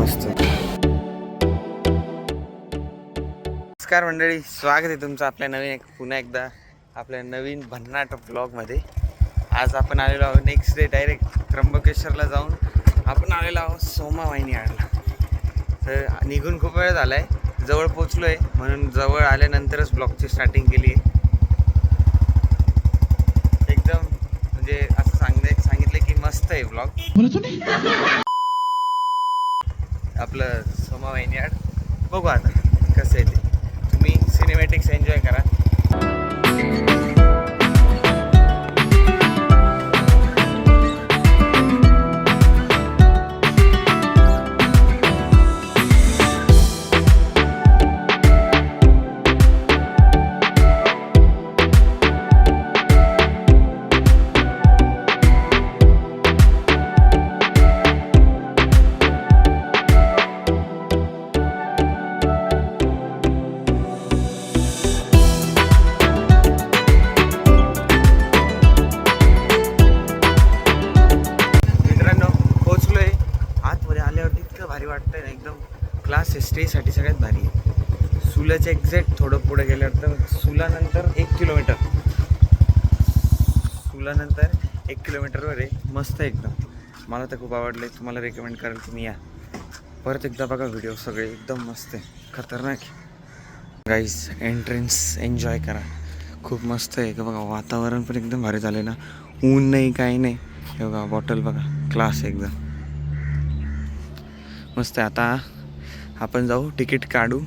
मस्त. नमस्कार मंडळी, स्वागत आहे तुमचं आपल्या पुन्हा एकदा आपल्या नवीन भन्नाट ब्लॉगमध्ये. आज आपण आलेलो आहोत नेक्स्ट डे डायरेक्ट त्र्यंबकेश्वरला जाऊन आपण आलेलो आहोत सोमा वाहिनी आडला. तर निघून खूप वेळ झाला आहे, जवळ पोचलो आहे, म्हणून जवळ आल्यानंतरच ब्लॉगची स्टार्टिंग केली आहे. एकदम म्हणजे असं सांगितलं की मस्त आहे ब्लॉग आपलं सोमा वाहिनी आड. बघू आता कसं आहे ते. तुम्ही सिनेमॅटिक्स एन्जॉय करा. भारी वाटतंय ना एकदम. क्लास स्टेसाठी सगळ्यात भारी आहे. सुलाच्या एक्झॅक्ट थोडं पुढे गेल्यावर तर सुलानंतर 1 किलोमीटर, सुलानंतर 1 किलोमीटरवर आहे. मस्त एकदम, मला तर खूप आवडलं आहे. तुम्हाला रेकमेंड करेल तुम्ही या परत एकदा बघा व्हिडिओ, सगळे एकदम मस्त आहे, खतरनाक. गाईज एंट्रन्स एन्जॉय करा, खूप मस्त आहे. बघा वातावरण पण एकदम भारी झालं ना, ऊन नाही काही नाही. हे बघा बॉटल बघा, क्लास एकदम मस्त आहे. आता आपण जाऊ तिकीट काढू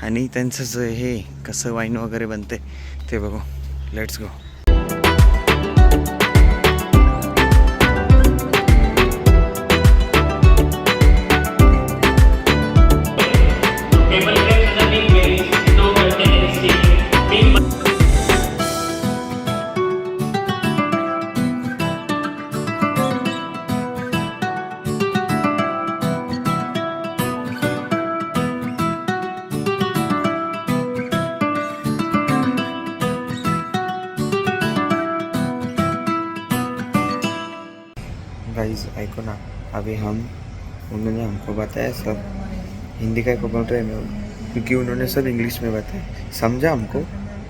आणि त्यांचं हे कसं वाईन वगैरे बनते ते बघू. Let's go. गाइस आइको ना, अभी उन्होंने हमको बताया सब हिंदी का को बोल रहे हैं, क्योंकि उन्होंने सब इंग्लिश में बताया, समझा हमको,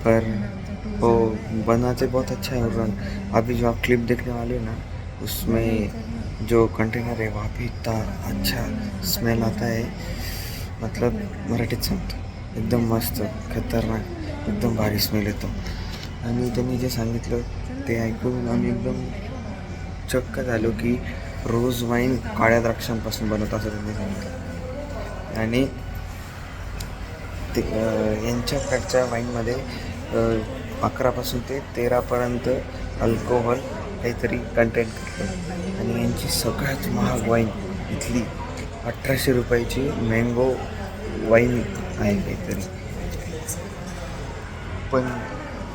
पर वो बनाते बहुत अच्छा है. और अभी जो आप क्लिप देखने वाले हो ना, उसमें जो कंटेनर है वहाँ भी इतना अच्छा स्मेल आता है. मतलब मराठीत सांगतो, एकदम मस्त खतरनाक, एकदम भारी स्मेल येतो. आणि त्यांनी जे सांगितलं ते ऐकून आम्ही एकदम चक्क झालो की रोज वाईन काळ्या द्राक्षांपासून बनवत असं त्यांनी सांगितलं. आणि ते यांच्याकडच्या वाईनमध्ये 11 ते 13पर्यंत अल्कोहोल काहीतरी कंटेंट करतं. आणि यांची सगळ्यात महाग वाईन इथली 1800 रुपयाची मँगो वाईन आहे काहीतरी, पण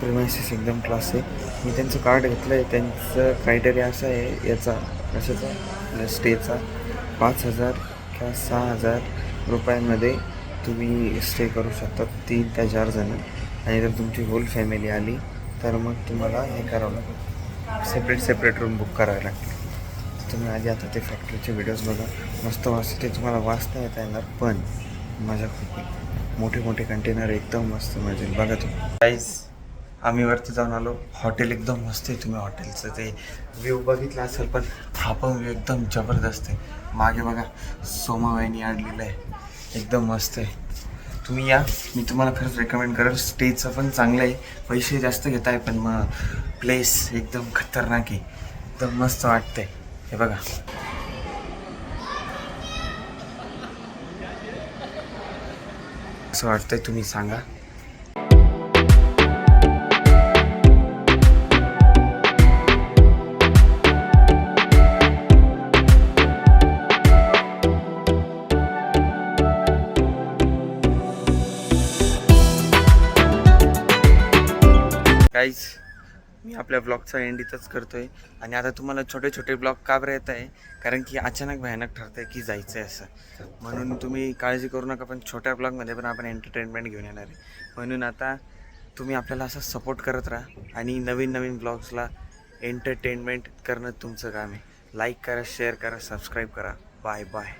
प्रिमायसिस एकदम क्लास आहे. मी त्यांचं कार्ड घेतलं आहे. त्यांचं क्रायटेरिया असं आहे याचा कशाचा स्टेचा 5000 किंवा 6000 रुपयांमध्ये तुम्ही स्टे करू शकता, 3 ते 4 जण. आणि जर तुमची होल फॅमिली आली तर मग तुम्हाला हे करावं लागेल, सेपरेट रूम बुक करावे लागतील. तुम्ही आधी आता ते फॅक्टरीचे व्हिडिओज बघा, मस्त वाचते. तुम्हाला वाचता येता येणार, पण मजा खूप मोठे कंटेनर एकदम मस्त मजा येईल बघा तुम्ही. गाईज आम्ही वरती जाऊन आलो. हॉटेल एकदम मस्त आहे. तुम्ही हॉटेलचं ते व्ह्यू बघितला असेल, पण हा पण व्ह्यू एकदम जबरदस्त आहे. मागे बघा सोमा वाहिनी आडलेलं आहे, एकदम मस्त आहे. तुम्ही या, मी तुम्हाला खरंच रेकमेंड करेल. स्टेजचं पण चांगलं आहे, पैसे जास्त घेत आहे, पण मग प्लेस एकदम खतरनाक आहे, एकदम मस्त वाटतंय. हे बघा असं वाटतंय, तुम्ही सांगा. गाईज मी आपल्या ब्लॉगचा एंड इथंच करतो आहे. आणि आता तुम्हाला छोटे छोटे ब्लॉग का बरं येत आहे, कारण की अचानक भयानक ठरतं आहे की जायचं आहे असं. म्हणून तुम्ही काळजी करू नका, पण छोट्या ब्लॉगमध्ये पण आपण एंटरटेनमेंट घेऊन येणार आहे. म्हणून आता तुम्ही आपल्याला असं सपोर्ट करत राहा आणि नवीन नवीन ब्लॉग्सला एंटरटेनमेंट करणं तुमचं काम आहे. लाईक करा, शेअर करा, सबस्क्राईब करा. Bye bye.